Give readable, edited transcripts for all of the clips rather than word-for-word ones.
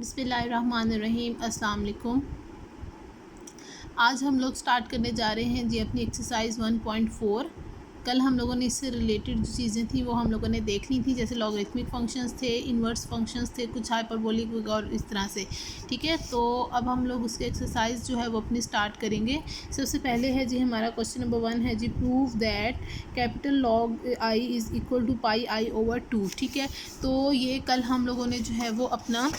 बिस्मिल्लाहिर्रहमानिर्रहीम। अस्सलाम वालेकुम। आज हम लोग स्टार्ट करने जा रहे हैं जी अपनी एक्सरसाइज 1.4। कल हम लोगों ने इससे रिलेटेड जो चीज़ें थी वो हम लोगों ने देख ली थी, जैसे लॉगरिथमिक फंक्शंस थे, इन्वर्स फंक्शंस थे, कुछ हाइपरबोलिक और इस तरह से। ठीक है, तो अब हम लोग उसके एक्सरसाइज जो है वो अपनी स्टार्ट करेंगे। सबसे पहले है जी हमारा क्वेश्चन नंबर 1 है जी, prove that capital log I is equal to pi I over 2। ठीक है, तो ये कल हम लोगों ने जो है वो अपना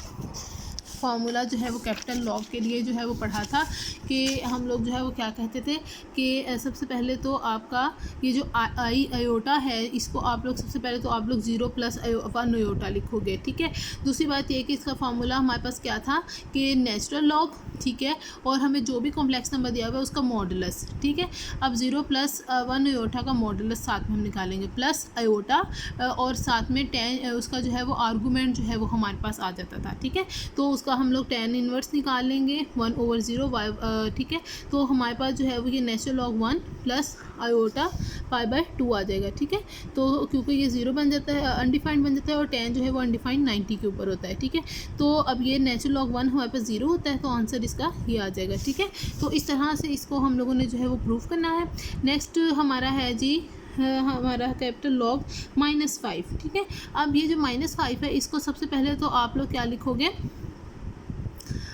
फार्मूला जो है वो कैपिटल लॉग के लिए जो है वो पढ़ा था कि हम लोग जो है वो क्या कहते थे कि सबसे पहले तो आपका ये जो आई आयोटा है, इसको आप लोग सबसे पहले तो आप लोग 0 + 1 आयोटा लिखोगे। ठीक है, दूसरी बात ये कि इसका फार्मूला हमारे पास क्या था कि नेचुरल लॉग। ठीक है, और हमें जो भी कॉम्प्लेक्स नंबर दिया हुआ है उसका मॉडुलस। ठीक है, अब 0 + 1 आयोटा का मॉडुलस साथ में हम निकालेंगे, प्लस आयोटा और साथ में 10 उसका जो है वो आर्गूमेंट जो है वो हमारे पास आ जाता था। ठीक है, तो उसका हम लोग tan इन्वर्स निकाल लेंगे 1/0 ठीक है, तो हमारे पास जो है वो ये नेचुरल लॉग 1 + आयोटा π/2 आ जाएगा। ठीक है, तो क्योंकि ये 0 बन जाता है, अनडिफाइंड बन जाता है, और tan जो है वो अनडिफाइंड 90 के ऊपर होता है। ठीक है, तो अब ये नेचुरल लॉग 1 हमारे पास 0 होता है, तो आंसर इसका ये आ जाएगा। ठीक है, तो इस तरह से इसको हम लोगों ने जो है वो प्रूव करना है। नेक्स्ट हमारा है जी हमारा कैपिटल लॉग -5। ठीक है, अब ये जो -5 है इसको सबसे पहले तो आप लोग क्या लिखोगे,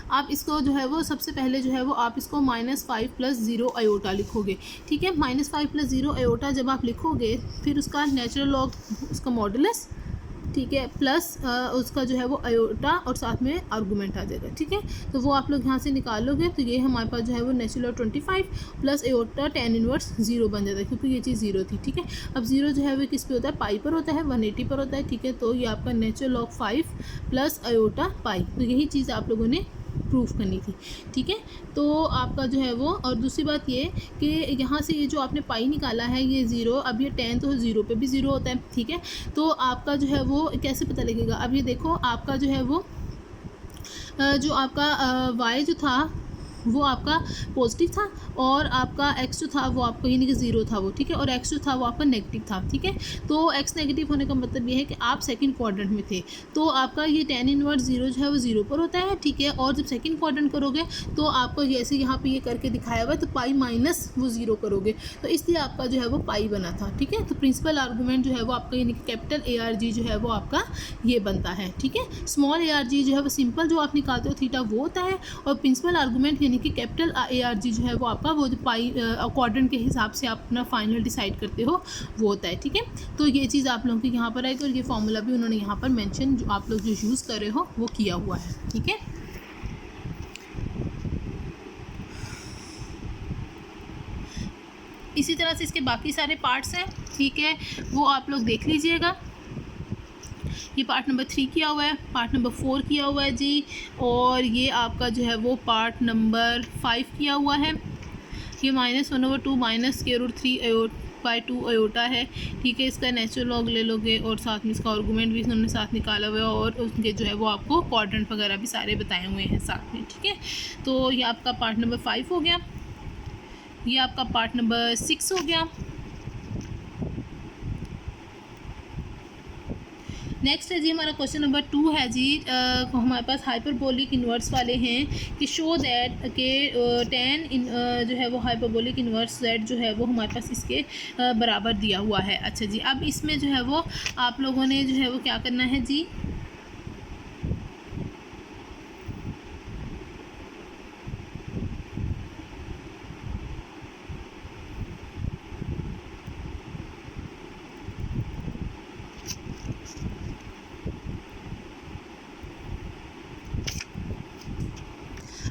आप इसको जो है वो सबसे पहले जो है वो आप इसको -5 + 0 आयोटा लिखोगे। ठीक है, -5 + 0 आयोटा जब आप लिखोगे फिर उसका नेचुरल लॉग उसका मॉडुलस, ठीक है, प्लस उसका जो है वो आयोटा और साथ में आर्गूमेंट आ जाएगा। ठीक है, तो वो आप लोग यहाँ से निकालोगे तो ये हमारे पास जो है वो natural log 25 + iota tan inverse 0 बन जाता है, क्योंकि ये चीज़ 0 थी। ठीक है, अब 0 जो है वो किस पे होता है, पाई पर होता है, 180 पर होता है। ठीक है, तो ये आपका नेचुरल लॉग 5 + आयोटा पाई, तो यही चीज़ आप लोगों ने प्रूफ करनी थी। ठीक है, तो आपका जो है वो, और दूसरी बात ये कि यहाँ से ये जो आपने पाई निकाला है ये 0, अब ये tan तो 0 पे भी 0 होता है। ठीक है, तो आपका जो है वो कैसे पता लगेगा, अब ये देखो आपका जो है वो जो आपका y जो था वो आपका पॉजिटिव था, और आपका x जो था वो आपका यानी कि 0 था वो। ठीक है, और x जो था वो आपका नेगेटिव था। ठीक है, तो x नेगेटिव होने का मतलब ये है कि आप सेकंड क्वाड्रेंट में थे, तो आपका ये tan इन्वर्स 0 जो है वो 0 पर होता है। ठीक है, और जब सेकंड क्वाड्रेंट करोगे तो आपको जैसे यहाँ पे ये करके दिखाया हुआ है, तो पाई माइनस वो 0 करोगे, तो इसलिए आपका जो है वो पाई बना था। ठीक है, तो प्रिंसिपल आर्गूमेंट जो है वो आपका यानी कि कैपिटल ARG जो है वो आपका ये बनता है। ठीक है, स्मॉल ARG जो है वो सिंपल जो आप निकालते हो थीटा वो होता है, और प्रिंसिपल आर्गूमेंट यानी कि कैपिटल ARG जो है वो आपका वो जो पाई क्वाड्रेंट के हिसाब से आप अपना फाइनल डिसाइड करते हो वो होता है। ठीक है, तो ये चीज़ आप लोगों की यहाँ पर आएगी, और ये फार्मूला भी उन्होंने यहाँ पर मेंशन जो आप लोग जो यूज़ कर रहे हो वो किया हुआ है। ठीक है, इसी तरह से इसके बाकी सारे पार्ट्स हैं। ठीक है, वो आप लोग देख लीजिएगा। ये पार्ट नंबर 3 किया हुआ है, पार्ट नंबर 4 किया हुआ है जी, और ये आपका जो है वो पार्ट नंबर 5 किया हुआ है। ये -1/2 -√3/2 आयोटा है। ठीक है, इसका नेचुरल लॉग ले लोगे और साथ में इसका आर्गूमेंट भी उन्होंने साथ निकाला हुआ है, और उसके जो है वो आपको क्वाड्रेंट वगैरह भी सारे बताए हुए हैं साथ में। ठीक है, तो ये आपका पार्ट नंबर 5 हो गया, ये आपका पार्ट नंबर 6 हो गया। नेक्स्ट है जी हमारा क्वेश्चन नंबर 2 है जी, हमारे पास हाइपरबोलिक इन्वर्स वाले हैं कि शो दैट के tan जो है वो हाइपरबोलिक इन्वर्स z जो है वो हमारे पास इसके बराबर दिया हुआ है। अच्छा जी, अब इसमें जो है वो आप लोगों ने जो है वो क्या करना है जी,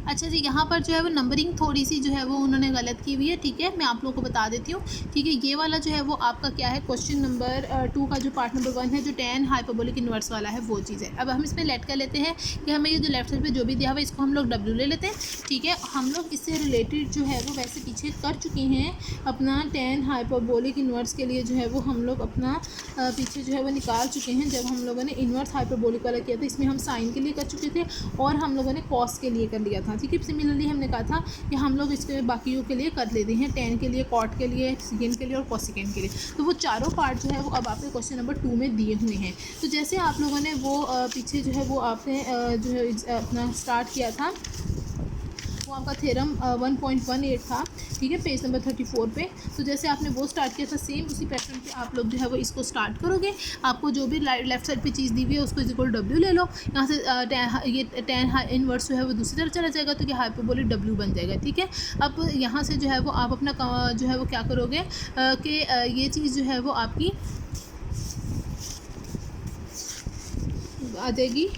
अच्छा जी, यहाँ पर जो है वो नंबरिंग थोड़ी सी जो है वो उन्होंने गलत की हुई है। ठीक है, मैं आप लोगों को बता देती हूँ। ठीक है, ये वाला जो है वो आपका क्या है, क्वेश्चन नंबर 2 का जो पार्ट नंबर 1 है, जो tan हाइपरबोलिक इन्वर्स वाला है वो चीज़ है। अब हम इसमें लेट कर लेते हैं कि हमें ये जो लेफ्ट साइड पे जो भी दिया हुआ है इसको हम लोग W ले लेते हैं। ठीक है, हम लोग इससे रिलेटेड जो है वो वैसे पीछे कर चुके हैं अपना tan हाइपरबोलिक इन्वर्स के लिए जो है वो हम लोग अपना पीछे जो है वो निकाल चुके हैं, जब हम लोगों ने इन्वर्स हाइपरबोलिक वाला किया था। इसमें हम साइन के लिए कर चुके थे और हम लोगों ने कॉस के लिए कर लिया था। था, ठीक है। सिमिलरली हमने कहा था कि हम लोग इसके बाकियों के लिए कर लेते हैं, टेन के लिए, कॉट के लिए, सेकेंड के लिए और कोसेकेंड के लिए। तो वो चारों पार्ट जो है वो अब आपके क्वेश्चन नंबर 2 में दिए हुए हैं। तो जैसे आप लोगों ने वो पीछे जो है वो आपने जो है अपना स्टार्ट किया था, वो आपका थ्योरम 1.18 था, ठीक है, पेज नंबर 34 पे। तो जैसे आपने वो स्टार्ट किया था, सेम उसी पैटर्न पे आप लोग जो है वो इसको स्टार्ट करोगे। आपको जो भी लेफ्ट साइड पे चीज़ दी हुई है उसको इक्वल W ले लो। यहाँ से ये tan इनवर्स जो है वो दूसरी तरफ चला जाएगा, तो ये हाइपरबोलिक W बन जाएगा, ठीक है। अब यहाँ से जो है वो आप अपना जो है वो क्या करोगे कि ये चीज़ जो है वो आपकी आ जाएगी।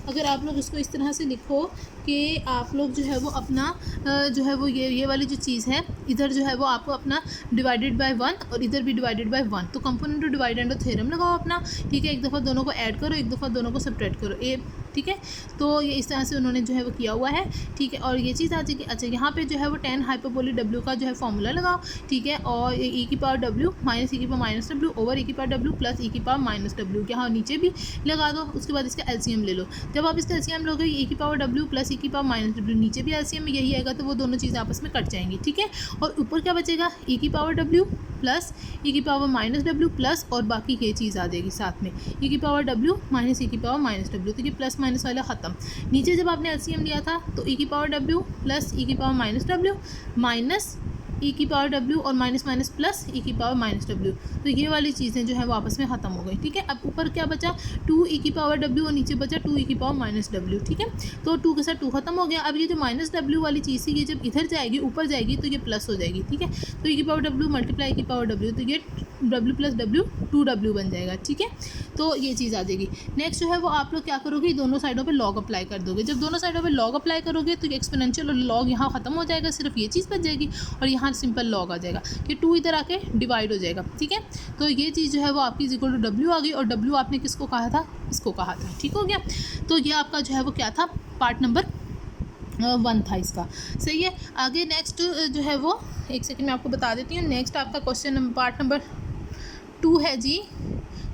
अगर आप लोग इसको इस तरह से लिखो कि आप लोग जो है वो अपना जो है वो ये वाली जो चीज़ है, इधर जो है वो आपको अपना डिवाइडेड बाय 1 और इधर भी डिवाइडेड बाय 1, तो componendo dividendo theorem लगाओ अपना, ठीक है। एक दफ़ा दोनों को ऐड करो, एक दफ़ा दोनों को सब्ट्रैक्ट करो, ए, ठीक है। तो ये इस तरह से उन्होंने जो है वो किया हुआ है, ठीक है। और ये चीज़ आ जाएगी। अच्छा, यहाँ पे जो है वो tan हाइपरबोलिक W का जो है फॉर्मूला लगाओ, ठीक है। और e की पावर W माइनस e की power minus W over e की पावर W प्लस e की पावर माइनस W, यहाँ नीचे भी लगा दो। उसके बाद इसका एलसीएम ले लो। जब आप इसका एलसीएम लोगे, e की पावर W प्लस e की पावर माइनस W, नीचे भी एलसीएम में यही आएगा, तो वो दोनों चीज़ें आपस में कट जाएंगी, ठीक है। और ऊपर क्या बचेगा, e की पावर W प्लस e की पावर माइनस W प्लस और बाकी ये चीज़ आ जाएगी साथ में, e की पावर W माइनस e की पावर माइनस W, तो ये प्लस माइनस वाला ख़त्म। नीचे जब आपने एलसीएम लिया था तो e की पावर W प्लस e की power minus W minus e की पावर W और माइनस माइनस प्लस e की पावर माइनस W, तो ये वाली चीज़ें जो है वो आपस में ख़त्म हो गई, ठीक है। अब ऊपर क्या बचा, 2e की पावर W और नीचे बचा 2e की पावर माइनस W, ठीक है। तो 2 के साथ 2 खत्म हो गया। अब ये जो माइनस W वाली चीज़ थी, ये जब इधर जाएगी, ऊपर जाएगी, तो ये प्लस हो जाएगी, ठीक है। तो e की पावर W मल्टीप्लाई की पावर W, तो ये W प्लस W 2W बन जाएगा, ठीक है। तो ये चीज़ आ जाएगी। नेक्स्ट जो है वो आप लोग क्या करोगे, दोनों साइडों पे लॉग अप्लाई कर दोगे। जब दोनों साइडों पे लॉग अप्लाई करोगे तो एक्सपोनेंशियल और लॉग यहाँ ख़त्म हो जाएगा, सिर्फ ये चीज़ बच जाएगी और यहाँ सिंपल लॉग आ जाएगा कि 2 इधर आके डिवाइड हो जाएगा, ठीक है। तो ये चीज़ जो है वो आपकी इक्वल टू W आ गई, और W आपने किसको कहा था, इसको कहा था, ठीक हो गया। तो ये आपका जो है वो क्या था, पार्ट नंबर 1 था इसका, सही है। आगे नेक्स्ट जो है वो एक सेकंड में आपको बता देती हूँ। नेक्स्ट आपका क्वेश्चन पार्ट नंबर 2 है जी,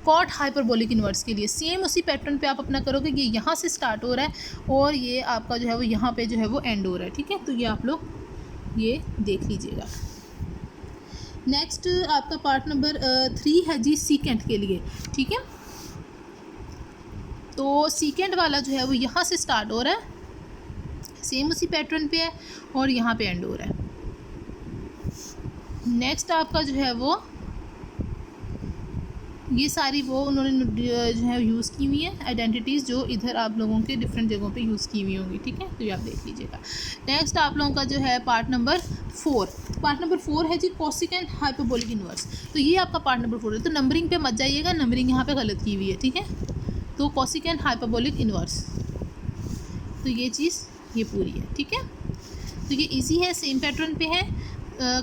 कॉट हाइपरबोलिक इन्वर्स के लिए सेम उसी पैटर्न पे आप अपना करोगे। ये यहाँ से स्टार्ट हो रहा है और ये आपका जो है वो यहाँ पे जो है वो एंड हो रहा है, ठीक है। तो ये आप लोग ये देख लीजिएगा। नेक्स्ट आपका पार्ट नंबर 3 है जी, सीकेंट के लिए, ठीक है। तो सीकेंट वाला जो है वो यहाँ से स्टार्ट हो रहा है, सेम उसी पैटर्न पे है और यहाँ पे एंड हो रहा है। नेक्स्ट आपका जो है वो ये सारी वो उन्होंने जो है यूज़ की हुई है आइडेंटिटीज़, जो इधर आप लोगों के डिफरेंट जगहों पे यूज़ की हुई होंगी, ठीक है। तो ये आप देख लीजिएगा। नेक्स्ट आप लोगों का जो है पार्ट नंबर 4, पार्ट नंबर 4 है जी, कोसेकेंट हाइपरबोलिक इन्वर्स। तो ये आपका पार्ट नंबर 4 है। तो नंबरिंग पे मत जाइएगा, नंबरिंग यहाँ पे गलत की हुई है, ठीक है। तो कोसेकेंट हाइपरबोलिक इन्वर्स, तो ये चीज़ ये पूरी है, ठीक है। तो ये इजी है, सेम पैटर्न पे है।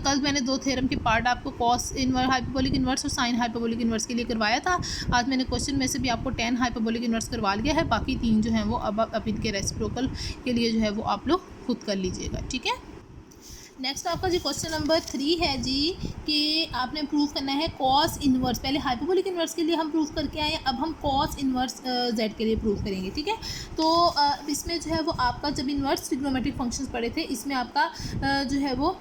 कल मैंने 2 थ्योरम के पार्ट आपको कॉस इन्वर्स हाइपरबोलिक इन्वर्स और साइन हाइपरबोलिक इन्वर्स के लिए करवाया था। आज मैंने क्वेश्चन में से भी आपको tan हाइपरबोलिक इन्वर्स करवा लिया है। बाकी 3 जो हैं वो अब इनके रेसिप्रोकल के लिए जो है वो आप लोग खुद कर लीजिएगा, ठीक है। नेक्स्ट आपका जी क्वेश्चन नंबर 3 है जी कि आपने प्रूव करना है कॉस इन्वर्स। पहले हाइपरबोलिक इन्वर्स के लिए हम प्रूव करके आए, अब हम कॉस इन्वर्स जेड के लिए प्रूव करेंगे, ठीक है। तो इसमें जो है वो आपका जब इन्वर्स ट्रिग्नोमेट्रिक फंक्शंस पढ़े थे, इसमें आपका जो है वो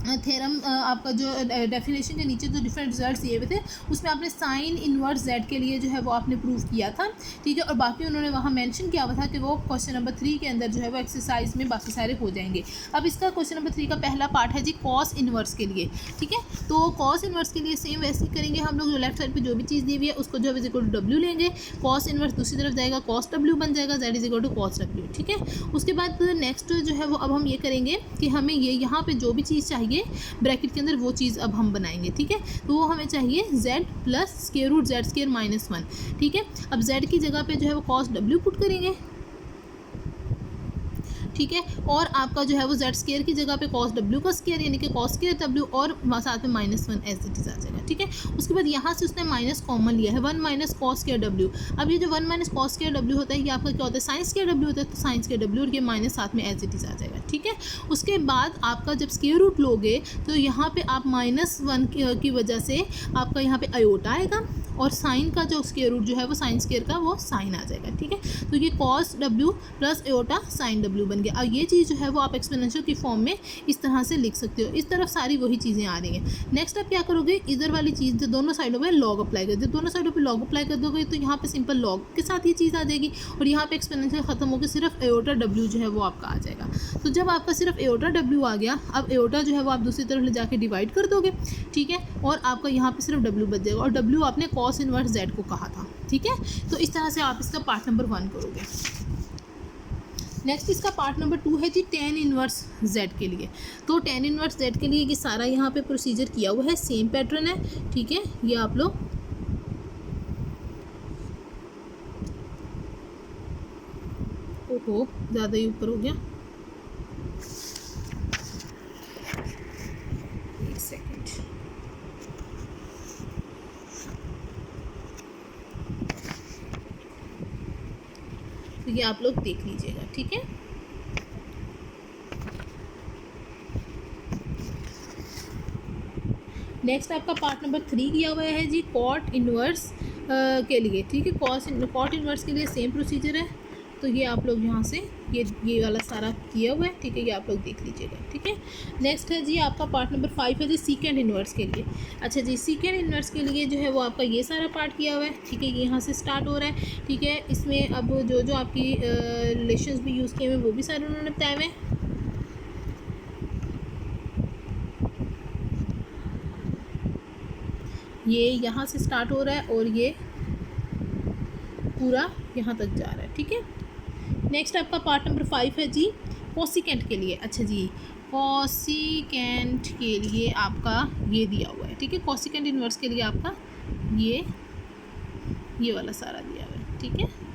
थ्योरम आपका जो डेफिनेशन के नीचे जो डिफरेंट रिजल्ट्स दिए हुए थे, उसमें आपने साइन इन्वर्स जेड के लिए जो है वो आपने प्रूव किया था, ठीक है। और बाकी उन्होंने वहाँ मेंशन किया हुआ था कि वो क्वेश्चन नंबर 3 के अंदर जो है वो एक्सरसाइज में बाकी सारे हो जाएंगे। अब इसका क्वेश्चन नंबर 3 का पहला पार्ट है जी कॉस इन्वर्स के लिए, ठीक है। तो कॉस इन्वर्स के लिए सेम वैसे ही करेंगे हम लोग। जो लेफ्ट साइड पर जो भी चीज़ दी हुई है उसको जो है इक्वल टू W लेंगे, कॉस इन्वर्स दूसरी तरफ जाएगा, कॉस W बन जाएगा, z is equal to cos W, ठीक है। उसके बाद नेक्स्ट जो है वो अब हम ये करेंगे कि हमें ये यहाँ पर जो भी चीज़ चाहिए ब्रैकेट के अंदर, वो चीज़ अब हम बनाएंगे, ठीक है। तो वो हमें चाहिए z plus square root z square minus 1, ठीक है। अब z की जगह पे जो है वो कॉस W पुट करेंगे, ठीक है। और आपका जो है वो z स्क्वायर की जगह पे कॉस W का स्क्वायर यानी कि कॉस स्क्वायर W और साथ में माइनस 1 एज इट इज आ जाएगा, ठीक है। उसके बाद यहाँ से उसने माइनस कॉमन लिया है, 1 माइनस कॉस स्क्वायर W। अब ये जो 1 माइनस कॉस स्क्वायर W होता है, ये आपका क्या होता है, साइन स्क्वायर W होता है। तो साइन स्क्वायर W और ये माइनस साथ में एज इट इज आ जाएगा, ठीक है। उसके बाद आपका जब स्क्वायर रूट लोगे तो यहाँ पे आप -1 की वजह से आपका यहाँ पे आयोटा आएगा और साइन का जो स्क्वायर रूट जो है वो साइन स्क्वायर का वो साइन आ जाएगा, ठीक है। तो ये cos W plus aorta sign W बन गया। अब ये चीज़ जो है वो आप एक्सपोनेंशियल की फॉर्म में इस तरह से लिख सकते हो। इस तरफ सारी वही चीज़ें आ रही हैं। नेक्स्ट आप क्या करोगे, इधर वाली चीज़ जो दोनों साइडों में लॉग अप्लाई कर दो, दोनों साइडों पे लॉग अप्लाई कर दोगे तो यहाँ पे सिंपल लॉग के साथ ये चीज़ आ जाएगी और यहाँ पे एक्सपोनेंशियल खत्म होकर सिर्फ एयोटा डब्ल्यू जो है वो आपका आ जाएगा। तो जब आपका सिर्फ एयोटा डब्ल्यू आ गया, अब एयोटा जो है वो आप दूसरी तरफ ले जाके डिवाइड कर दोगे, ठीक है, और आपका यहाँ पे सिर्फ डब्ल्यू बच जाएगा और डब्ल्यू आपने कॉस इनवर्स जेड को कहा था, ठीक है। तो इस तरह से आप इसका पार्ट नंबर 1 करोगे। नेक्स्ट इसका पार्ट नंबर 2 है जी tan इनवर्स z के लिए। तो tan इनवर्स z के लिए ये सारा यहाँ पे प्रोसीजर किया हुआ है, सेम पैटर्न है, ठीक है। ये आप लोग ओहो ज़्यादा ही ऊपर हो गया, एक सेकेंड। तो ये आप लोग देख लीजिएगा, ठीक है। नेक्स्ट आपका पार्ट नंबर 3 किया हुआ है जी कॉट इनवर्स के लिए, ठीक है। कॉट इनवर्स के लिए सेम प्रोसीजर है। तो ये आप लोग यहाँ से ये वाला सारा किया हुआ है, ठीक है। ये आप लोग देख लीजिएगा, ठीक है। नेक्स्ट है जी आपका पार्ट नंबर 5 है जी सीकेंड इनवर्स के लिए। अच्छा जी, सीकेंड इनवर्स के लिए जो है वो आपका ये सारा पार्ट किया हुआ है, ठीक है। ये यहाँ से स्टार्ट हो रहा है, ठीक है। इसमें अब जो जो आपकी रिलेशंस भी यूज़ किए हुए वो भी सारे उन्होंने बताए हुए हैं। ये यहाँ से स्टार्ट हो रहा है और ये पूरा यहाँ तक जा रहा है, ठीक है। नेक्स्ट आपका पार्ट नंबर 5 है जी कोसिकेंट के लिए। अच्छा जी, कोसिकेंट के लिए आपका ये दिया हुआ है, ठीक है। कोसिकेंट इनवर्स के लिए आपका ये वाला सारा दिया हुआ है, ठीक है।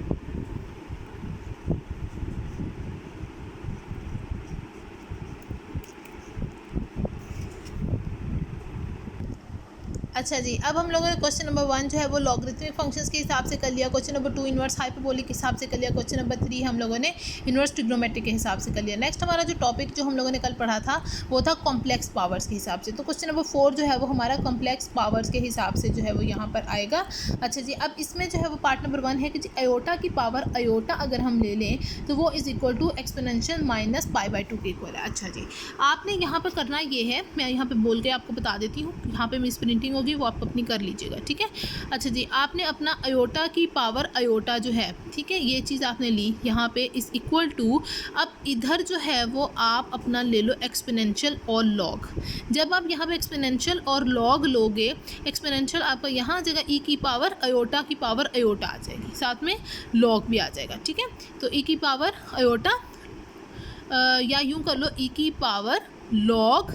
अच्छा जी, अब हम लोगों ने क्वेश्चन नंबर 1 जो है वो लॉगरिथमिक फंक्शंस के हिसाब से कर लिया, क्वेश्चन नंबर 2 इनवर्स हाइपरबोलिक के हिसाब से कर लिया, क्वेश्चन नंबर 3 हम लोगों ने इनवर्स ट्रिग्नोमेट्रिक के हिसाब से कर लिया। नेक्स्ट हमारा जो टॉपिक जो हम लोगों ने कल पढ़ा था वो था कॉम्प्लेक्स पावर्स के हिसाब से। तो क्वेश्चन नंबर 4 जो है वो हमारा कॉम्प्लेक्स पावर्स के हिसाब से जो है वो यहाँ पर आएगा। अच्छा जी, अब इसमें जो है वो पार्ट नंबर 1 है कि जी अयोटा की पावर अयोटा अगर हम ले लें तो वो is equal to exponential minus π/2 के इक्वल है। अच्छा जी, आपने यहाँ पर करना ये है, मैं यहाँ पर बोल के आपको बता देती हूँ, यहाँ पर मिस प्रिंटिंग होगी वो आप अपनी कर लीजिएगा, ठीक है। अच्छा जी, आपने अपना अयोटा की पावर अयोटा जो है, ठीक है, ये चीज़ आपने ली यहाँ पे इस इक्वल टू, अब इधर जो है वो आप अपना ले लो एक्सपोनेंशियल और लॉग। जब आप यहाँ पे एक्सपोनेंशियल और लॉग लोगे, एक्सपोनेंशियल आपका यहाँ आ जाएगा ई की पावर अयोटा की पावर अयोटा आ जाएगी, साथ में लॉग भी आ जाएगा, ठीक है। तो ई की पावर अयोटा या यूँ कर लो ई की पावर लॉग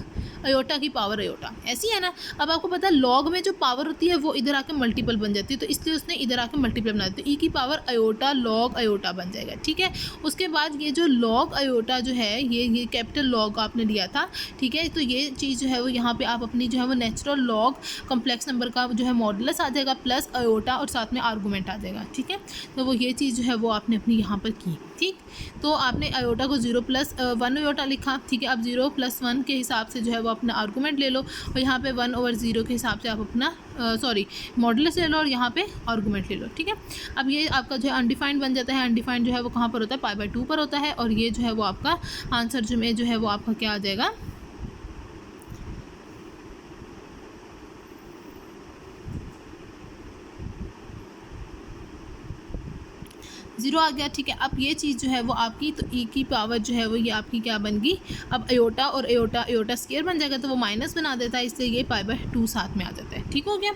अयोटा की पावर अयोटा, ऐसी है ना। अब आपको पता है लॉग में जो पावर होती है वो इधर आके मल्टीपल बन जाती है, तो इसलिए उसने इधर आके मल्टीपल बना दिया, तो ई की पावर अयोटा लॉग अयोटा बन जाएगा, ठीक है। उसके बाद ये जो लॉग अयोटा जो है ये कैपिटल लॉग आपने लिया था, ठीक है। तो ये चीज़ जो है वो यहाँ पे आप अपनी जो है वो नेचुरल लॉग कॉम्प्लेक्स नंबर का जो है मॉडुलस आ जाएगा प्लस अयोटा और साथ में आर्गूमेंट आ जाएगा, ठीक है। तो वो ये चीज़ जो है वो आपने अपनी यहाँ पर की, ठीक। तो आपने अयोटा को 0 + 1 अयोटा लिखा, ठीक है। अब 0 + 1 के हिसाब से जो है वो अपना आर्गूमेंट ले लो और यहाँ पे 1/0 के हिसाब से आप अपना मॉडुलस ले लो और यहाँ पे आर्गूमेंट ले लो, ठीक है। अब ये आपका जो है अनडिफाइंड बन जाता है। अनडिफाइंड जो है वो कहाँ पर होता है, π/2 पर होता है। और ये जो है वो आपका आंसर जो है वो आपका क्या आ जाएगा, 0 आ गया, ठीक है। अब ये चीज़ जो है वो आपकी, तो ई की पावर जो है वो ये आपकी क्या बन गई, अब अयोटा और अयोटा स्क्वायर बन जाएगा, तो वो माइनस बना देता है, इसलिए ये π/2 साथ में आ जाता है, ठीक हो गया।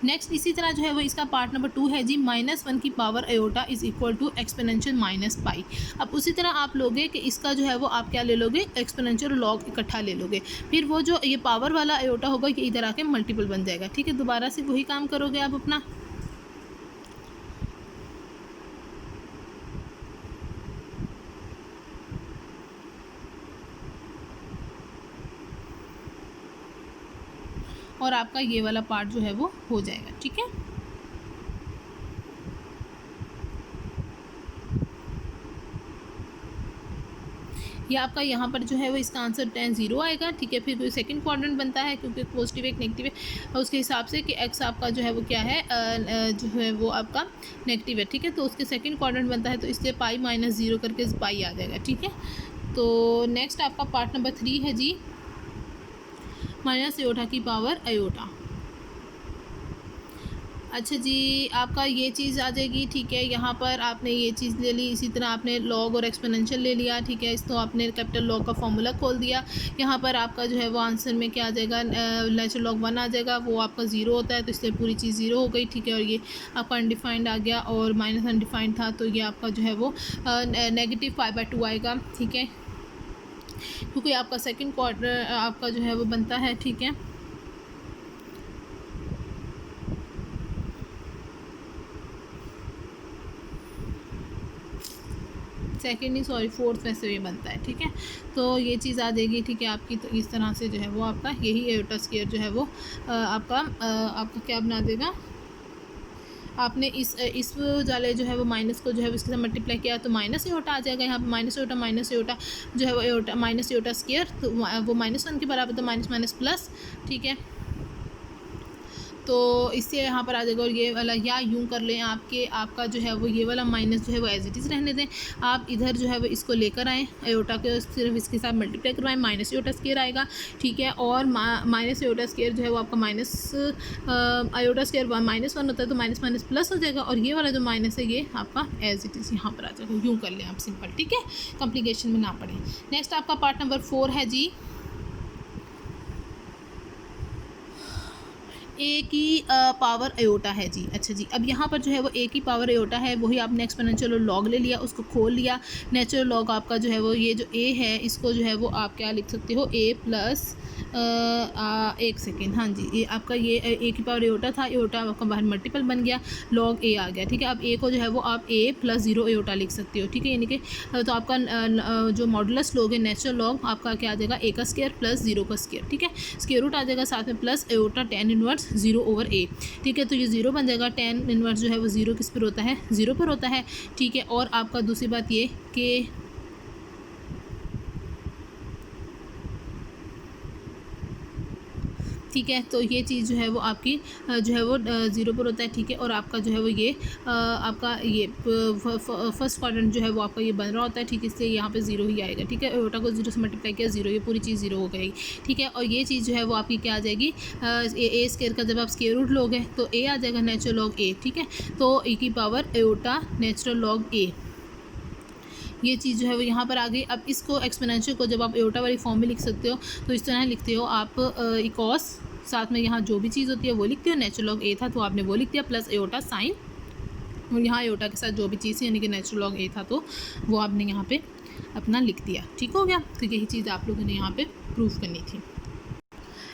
नेक्स्ट इसी तरह जो है वो इसका पार्ट नंबर 2 है जी -1 की power iota is equal to exponential minus pi. अब उसी तरह आप लोगे कि इसका जो है वो आप क्या ले लोगे, एक्सपोनेंशियल लॉग इकट्ठा ले लोगे, फिर वो जो ये पावर वाला अयोटा होगा ये इधर आके मल्टीपल बन जाएगा, ठीक है। दोबारा से वही काम करोगे आप अपना। और आपका ये वाला पार्ट जो है वो हो जाएगा, ठीक है। ये आपका यहाँ पर जो है वो इसका आंसर 0 आएगा, ठीक है। फिर सेकंड क्वाड्रेंट बनता है क्योंकि एक पॉजिटिव एक नेगेटिव है, उसके हिसाब से कि एक्स आपका जो है वो क्या है, जो है वो आपका नेगेटिव है, ठीक है। तो उसके सेकंड क्वाड्रेंट बनता है, तो इसलिए पाई माइनस 0 करके पाई आ जाएगा, ठीक है। तो नेक्स्ट आपका पार्ट नंबर 3 है जी, माइनस आयोटा की पावर आयोटा। अच्छा जी, आपका ये चीज़ आ जाएगी, ठीक है। यहाँ पर आपने ये चीज़ ले ली, इसी तरह आपने लॉग और एक्सपोनेंशियल ले लिया, ठीक है। इसको आपने कैपिटल लॉग का फॉर्मूला खोल दिया। यहाँ पर आपका जो है वो आंसर में क्या आ जाएगा, नेचुरल लॉग 1 आ जाएगा, वो आपका 0 होता है, तो इसलिए पूरी चीज़ 0 हो गई, ठीक है। और ये आपका अनडिफाइंड आ गया और माइनस अनडिफाइंड था, तो ये आपका जो है वो नेगेटिव π/2 आएगा, ठीक है, क्योंकि आपका सेकेंड क्वार्टर आपका जो है वो बनता है, ठीक है। सेकेंड ही सॉरी फोर्थ वैसे ये बनता है, ठीक है। तो ये चीज़ आ जाएगी, ठीक है आपकी। तो इस तरह से जो है वो आपका यही आयोटा स्क्वायर जो है वो आपका क्या बना देगा। आपने इस वाले जो है वो माइनस को जो है इसके साथ मल्टीप्लाई किया तो माइनस आयोटा आ जाएगा। यहाँ पे माइनस आयोटा जो है वो आयोटा माइनस आयोटा स्क्वायर, तो वो -1 के बराबर, तो माइनस माइनस प्लस, ठीक है। तो इससे यहाँ पर आ जाएगा। और ये वाला या यूँ कर लें आपका जो है वो ये वाला माइनस जो है वो एज इट इज़ रहने दें। आप इधर जो है वो इसको लेकर आएँ, आयोटा के सिर्फ इसके साथ मल्टीप्लाई करवाएं, माइनस आयोटा स्क्वायर आएगा, ठीक है। और माइनस आयोटा स्क्वायर जो है वो आपका माइनस आयोटा स्क्वायर -1 होता है, तो माइनस माइनस प्लस हो जाएगा। और ये वाला जो माइनस है ये आपका एज इट इज़ यहाँ पर आ जाएगा। यूँ कर लें आप सिंपल, ठीक है, कॉम्प्लिकेशन में ना पड़े। नेक्स्ट आपका पार्ट नंबर 4 है जी, ए की पावर आयोटा है जी। अच्छा जी, अब यहाँ पर जो है वो ए की पावर आयोटा है, वही आपने एक्सपोनेंशियल और लॉग ले लिया, उसको खोल लिया। नेचुरल लॉग आपका जो है वो ये जो ए है, इसको जो है वो आप क्या लिख सकते हो, ए प्लस एक सेकेंड, हाँ जी, ये आपका ये ए की पावर आयोटा था, आयोटा आपका बाहर मल्टीपल बन गया, लॉग ए आ गया, ठीक है। अब ए को जो है वो आप ए प्लस 0 आयोटा लिख सकते हो, ठीक है। यानी कि तो आपका जो मॉडुलस लॉग है, नेचुरल लॉग आपका क्या आ जाएगा, ए का स्क्वायर प्लस 0 का स्क्वायर, ठीक है। स्क्वायर रूट आ जाएगा, साथ में plus iota tan inverse 0 over A, ठीक है। तो ये 0 बन जाएगा। tan इनवर्स जो है वो 0 किस पर होता है, 0 पर होता है, ठीक है। और आपका दूसरी बात ये कि ठीक है, तो ये चीज़ जो है वो आपकी जो है वो 0 पर होता है, ठीक है। और आपका जो है वो ये आपका ये फर्स्ट क्वाड्रेंट जो है वो आपका ये बन रहा होता है, ठीक है। इसलिए यहाँ पे 0 ही आएगा, ठीक है। आयोटा को 0 से मल्टीप्लाई किया 0, ये पूरी चीज़ 0 हो गई, ठीक है। और ये चीज़ जो है वो आपकी क्या आ जाएगी, ए स्क्वायर का जब आप स्क्वायर रूट लोगे तो ए आ जाएगा, नेचुरल लॉग ए, ठीक है। तो ए की पावर आयोटा नेचुरल लॉग ए, ये चीज़ जो है वो यहाँ पर आ गई। अब इसको एक्सपोनेंशियल को जब आप आयोटा वाली फॉर्म में लिख सकते हो, तो इस तरह लिखते हो आप इकोस, साथ में यहाँ जो भी चीज़ होती है वो लिखते हो, नेचुरल लॉग ए था तो आपने वो लिख दिया, प्लस आयोटा साइन, और यहाँ आयोटा के साथ जो भी चीज़ है यानी कि नेचुरल लॉग ए था तो वो आपने यहाँ पे अपना लिख दिया, ठीक हो गया। तो यही चीज़ आप लोगों ने यहाँ पे प्रूफ करनी थी।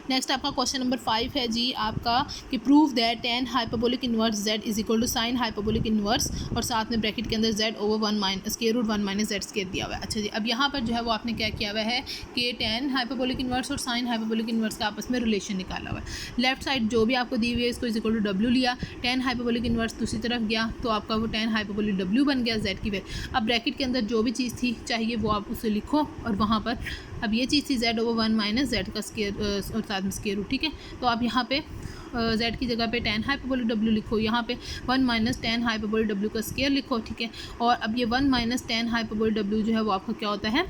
नेक्स्ट आपका क्वेश्चन नंबर 5 है जी आपका, कि prove that tan hyperbolic inverse z is equal to sine hyperbolic inverse, और साथ में ब्रैकेट के अंदर z over 1 minus square root 1 minus z square दिया हुआ है। अच्छा जी, अब यहाँ पर जो है वो आपने क्या किया हुआ है कि tan हाइपरबोलिक इनवर्स और साइन हाइपरबोलिक इनवर्स का आपस में रिलेशन निकाला हुआ है। लेफ्ट साइड जो भी आपको दी हुई है इसको इज इक्वल टू w लिया, tan हाइपरबोलिक इनवर्स दूसरी तरफ गया तो आपका वो tan हाइपरबोलिक w बन गया z की वैल्यू। अब ब्रैकेट के अंदर जो भी चीज़ थी चाहिए वो आप उसे लिखो, और वहाँ पर अब ये चीज़ थी z ओवर 1 माइनस z का स्क्वायर और साथ में स्क्वायर रूट, ठीक है। तो आप यहाँ पे z की जगह पे tan हाइपरबोलिक w लिखो, यहाँ पे 1 माइनस tan हाइपरबोलिक w का स्क्वायर लिखो, ठीक है। और अब ये 1 माइनस tan हाइपरबोलिक w जो है वो आपका क्या होता है,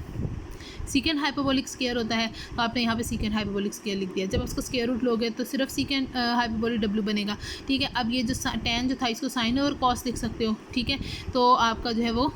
सीकेंड हाइपरबोलिक स्क्वायर होता है। तो आपने यहाँ पे सीकेंड हाइपरबोलिक स्क्वायर लिख दिया। जब उसको स्क्वायर रूट लोगे तो सिर्फ सीकेंड हाइपरबोलिक w बनेगा, ठीक है। अब ये जो tan जो था इसको साइन और कॉस लिख सकते हो, ठीक है। तो आपका जो है वो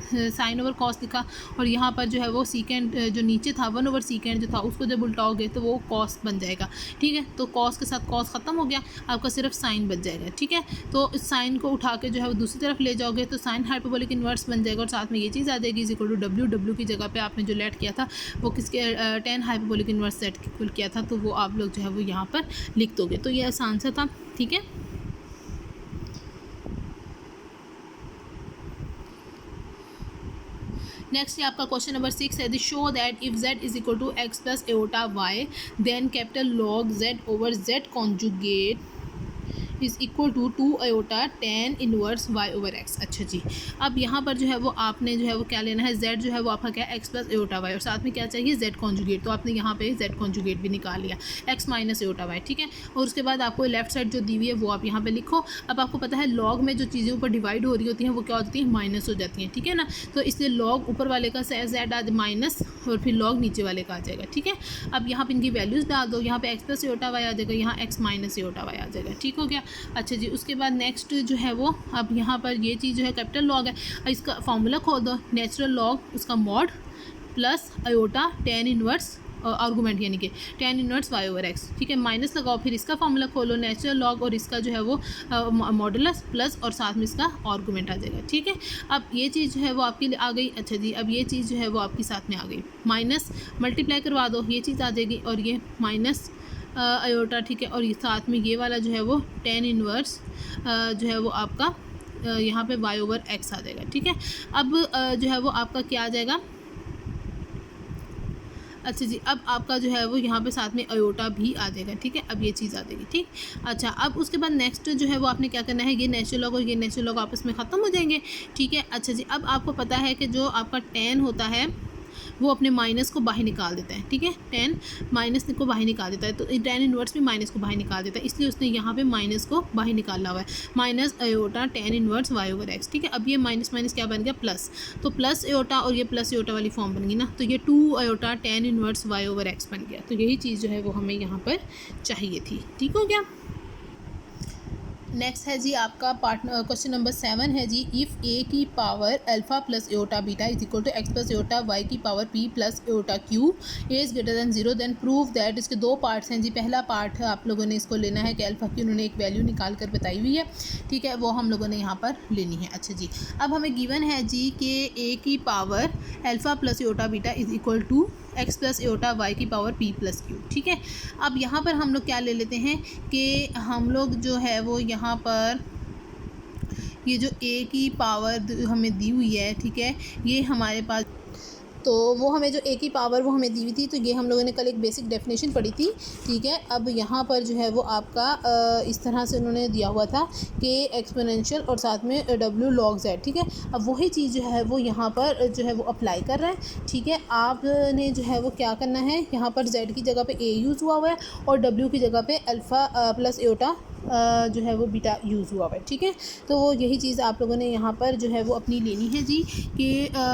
साइन ओवर कॉस लिखा, और यहाँ पर जो है वो सीकेंड जो नीचे था 1 ओवर सीकेंड जो था उसको जब उल्टाओगे तो वो कॉस बन जाएगा, ठीक है। तो कॉस के साथ कॉस ख़त्म हो गया, आपका सिर्फ साइन बच जाएगा, ठीक है। तो इस साइन को उठा के जो है वो दूसरी तरफ ले जाओगे तो साइन हाइपरबोलिक इनवर्स बन जाएगा, और साथ में ये चीज़ आ जाएगी इज इक्वल टू w की जगह पे आपने जो लेट किया था वो किसके tan hyperbolic inverse set equal किया था, तो वो आप लोग जो है वो यहाँ पर लिख दोगे। तो ये आसान सा था, ठीक है। नेक्स्ट आपका क्वेश्चन नंबर 6 है, show that if z is equal to x plus iota y then capital log z over z conjugate is equal to 2 iota tan inverse y over x। अच्छा जी, अब यहाँ पर जो है वो आपने जो है वो क्या लेना है, z जो है वो आपका क्या है x प्लस आयोटा y, और साथ में क्या चाहिए z कॉन्जुगेट, तो आपने यहाँ पे z कॉन्जुगेट भी निकाल लिया x माइनस आयोटा y, ठीक है। और उसके बाद आपको लेफ्ट साइड जो दी हुई है वो आप यहाँ पे लिखो। अब आपको पता है लॉग में जो चीज़ें ऊपर डिवाइड हो रही होती हैं वो क्या होती हैं, माइनस हो जाती हैं, ठीक है ना। तो इसलिए लॉग ऊपर वाले का z आ माइनस और फिर लॉग नीचे वाले का आ जाएगा, ठीक है। अब यहाँ पे इनकी वैल्यूज़ डाल दो, यहाँ पे x प्लस आयोटा y आ जाएगा, यहाँ x माइनस आयोटा y आ जाएगा, ठीक हो गया। अच्छा जी, उसके बाद नेक्स्ट जो है वो अब यहाँ पर ये चीज़ जो है कैपिटल लॉग है, इसका फार्मूला खोल दो, नेचुरल लॉग उसका mod plus iota tan inverse argument यानी कि tan inverse y over x, ठीक है। माइनस लगाओ, फिर इसका फार्मूला खोलो नेचुरल लॉग और इसका जो है वो मॉडुलस प्लस और साथ में इसका आर्गूमेंट आ जाएगा, ठीक है। अब ये चीज़ जो है वो आपके लिए आ गई। अच्छा जी, अब ये चीज़ जो है वो आपके साथ में आ गई, माइनस मल्टीप्लाई करवा दो, ये चीज़ आ जाएगी और ये माइनस आयोटा, ठीक है। और ये साथ में ये वाला जो है वो tan इनवर्स जो है वो आपका यहाँ पे y ओवर x आ जाएगा, ठीक है। अब जो है वो आपका क्या आ जाएगा। अच्छा जी, अब आपका जो है वो यहाँ पे साथ में आयोटा भी आ जाएगा, ठीक है। अब ये चीज़ आ जाएगी, ठीक। अच्छा, अब उसके बाद नेक्स्ट जो है वो आपने क्या करना है, ये नेचुरल लॉग और ये नेचुरल लॉग आपस में ख़त्म हो जाएंगे, ठीक है। अच्छा जी, अब आपको पता है कि जो आपका tan होता है वो अपने माइनस को बाहर निकाल देता है, ठीक है। tan माइनस को बाहर निकाल देता है, तो tan इनवर्स भी माइनस को बाहर निकाल देता है, इसलिए उसने यहाँ पे माइनस को बाहर निकाला हुआ है, minus iota tan inverse y over x, ठीक है। अब ये माइनस माइनस क्या बन गया, प्लस, तो प्लस आयोटा और ये प्लस आयोटा वाली फॉर्म बन गई ना, तो ये 2 iota tan inverse y over x बन गया। तो यही चीज़ जो है वो हमें यहाँ पर चाहिए थी, ठीक हो गया। नेक्स्ट है जी आपका क्वेश्चन नंबर 7 है जी, इफ़ ए की power alpha plus iota beta is equal to x plus iota Y की power P plus iota Q A is greater than 0 then prove that. इसके दो पार्ट्स हैं जी। पहला पार्ट आप लोगों ने इसको लेना है कि अल्फ़ा की उन्होंने एक वैल्यू निकाल कर बताई हुई है, ठीक है, वो हम लोगों ने यहाँ पर लेनी है। अच्छा जी, अब हमें गिवन है जी कि ए की power alpha plus iota beta is equal to x plus iota Y की पावर पी प्लस क्यू, ठीक है। अब यहाँ पर हम लोग क्या ले लेते हैं कि हम लोग जो है वो यहाँ पर ये जो ए की पावर हमें दी हुई है, ठीक है, ये हमारे पास, तो वो हमें जो ए की पावर वो हमें दी हुई थी, तो ये हम लोगों ने कल एक बेसिक डेफिनेशन पढ़ी थी, ठीक है। अब यहाँ पर जो है वो आपका इस तरह से उन्होंने दिया हुआ था कि एक्सपोनेंशियल और साथ में डब्ल्यू लॉग जेड, ठीक है। अब वही चीज़ जो है वो यहाँ पर जो है वो अप्लाई कर रहा है, ठीक है। आपने जो है वो क्या करना है, यहाँ पर जेड की जगह पे ए यूज़ हुआ है और डब्ल्यू की जगह पे अल्फ़ा प्लस एओटा जो है वो बीटा यूज़ हुआ है, ठीक है। तो वो यही चीज़ आप लोगों ने यहाँ पर जो है वो अपनी लेनी है जी कि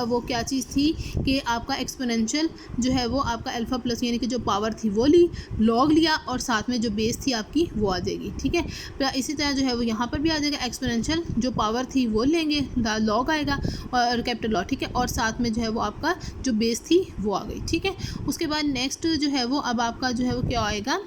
वो क्या चीज़ थी कि आपका एक्सपोनेंशियल जो है वो आपका अल्फ़ा प्लस यानी कि जो पावर थी वो ली, लॉग लिया और साथ में जो बेस थी आपकी वो आ जाएगी, ठीक है। तो इसी तरह जो है वो यहाँ पर भी आ जाएगा, एक्सपोनेंशियल जो पावर थी वो लेंगे, लॉग आएगा और कैपिटल लॉग, ठीक है, और साथ में जो है वो आपका जो बेस थी वो आ गई, ठीक है। उसके बाद नेक्स्ट जो है वो अब आपका जो है वो क्या आएगा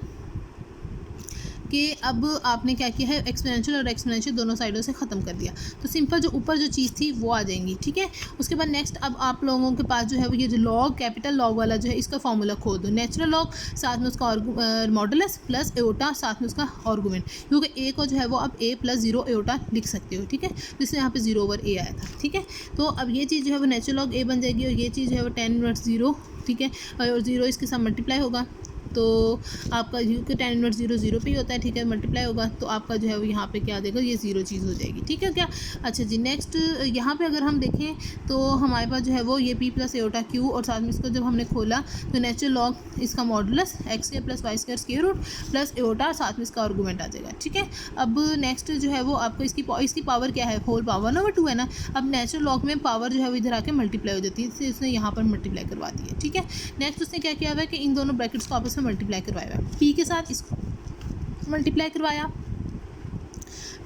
कि अब आपने क्या किया है, एक्सपोनेंशियल और एक्सपोनेंशियल दोनों साइडों से ख़त्म कर दिया, तो सिंपल जो ऊपर जो चीज़ थी वो आ जाएंगी, ठीक है। उसके बाद नेक्स्ट अब आप लोगों के पास जो है वो ये जो लॉग कैपिटल लॉग वाला जो है इसका फॉर्मूला खोल दो, नेचुरल लॉग साथ में उसका मॉडुलस प्लस एओटा साथ में उसका आर्गूमेंट, क्योंकि ए को जो है वो अब ए प्लस 0 एओटा लिख सकते हो, ठीक है, जिससे यहाँ पे 0 ओवर ए आया था, ठीक है। तो अब ये चीज़ जो है वो नेचुरल लॉग ए बन जाएगी और ये चीज़ जो है वो tan इनवर्स 0, ठीक है, और 0 इसके साथ मल्टीप्लाई होगा, तो आपका क्योंकि tan इनवर्स 0 0 पे ही होता है, ठीक है, मल्टीप्लाई होगा तो आपका जो है वो यहाँ पे क्या आ जाएगा, ये 0 चीज़ हो जाएगी, ठीक है क्या। अच्छा जी, नेक्स्ट यहाँ पे अगर हम देखें तो हमारे पास जो है वो ये p प्लस एओटा क्यू और साथ में इसको जब हमने खोला तो नेचुरल लॉग इसका modulus x square plus y square square root plus iota साथ में इसका आर्गूमेंट आ जाएगा, ठीक है। अब नेक्स्ट जो है वो आपको इसकी पावर क्या है, होल पावर 1/2 है ना। अब नेचुरल लॉग में पावर जो है वो इधर आके मल्टीप्लाई हो जाती है, इसलिए उसने यहाँ पर मल्टीप्लाई करवा दी है, ठीक है। नेक्स्ट उसने क्या किया हुआ है कि इन दोनों ब्रैकेट्स को आपस में मल्टीप्लाई करवाया है, पी के साथ इसको मल्टीप्लाई करवाया,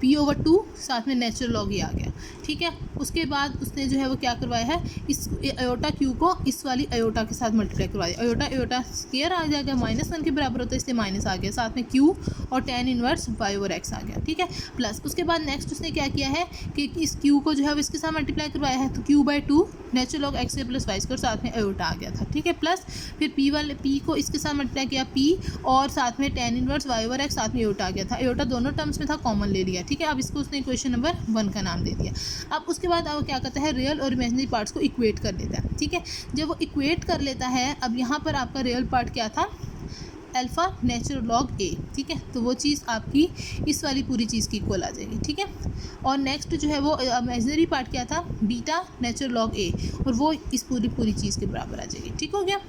p/2 साथ में नेचुरल लॉग ही आ गया, ठीक है। उसके बाद उसने जो है वो क्या करवाया है, इस आयोटा क्यू को इस वाली आयोटा के साथ मल्टीप्लाई करवा दिया, आयोटा आयोटा स्क्वायर आ जाएगा, -1 के बराबर होता है इसलिए माइनस आ गया, साथ में क्यू और tan inverse y over x आ गया, ठीक है, प्लस उसके बाद नेक्स्ट उसने क्या किया है कि इस क्यू को जो है वो इसके साथ मल्टीप्लाई करवाया है, तो q/2 natural log x plus y square साथ में आयोटा आ गया था, ठीक है, प्लस फिर p को इसके साथ मल्टीप्लाई किया p और साथ में tan inverse y over x साथ में आयोटा आ गया था, आयोटा दोनों टर्म्स में था, कॉमन ले लिया, ठीक है। अब इसको उसने इक्वेशन नंबर 1 का नाम दे दिया। अब उसके बाद अब क्या करता है, रियल और इमेजिनरी पार्ट्स को इक्वेट कर लेता है, ठीक है। जब वो इक्वेट कर लेता है, अब यहाँ पर आपका रियल पार्ट क्या था, अल्फ़ा नेचुरल लॉग ए, ठीक है। तो वो चीज़ आपकी इस वाली पूरी चीज़ की इक्वल आ जाएगी, ठीक है। और नेक्स्ट जो है वो इमेजिनरी पार्ट क्या था, बीटा नेचुरल लॉग ए, और वो इस पूरी चीज़ के बराबर आ जाएगी, ठीक हो गया।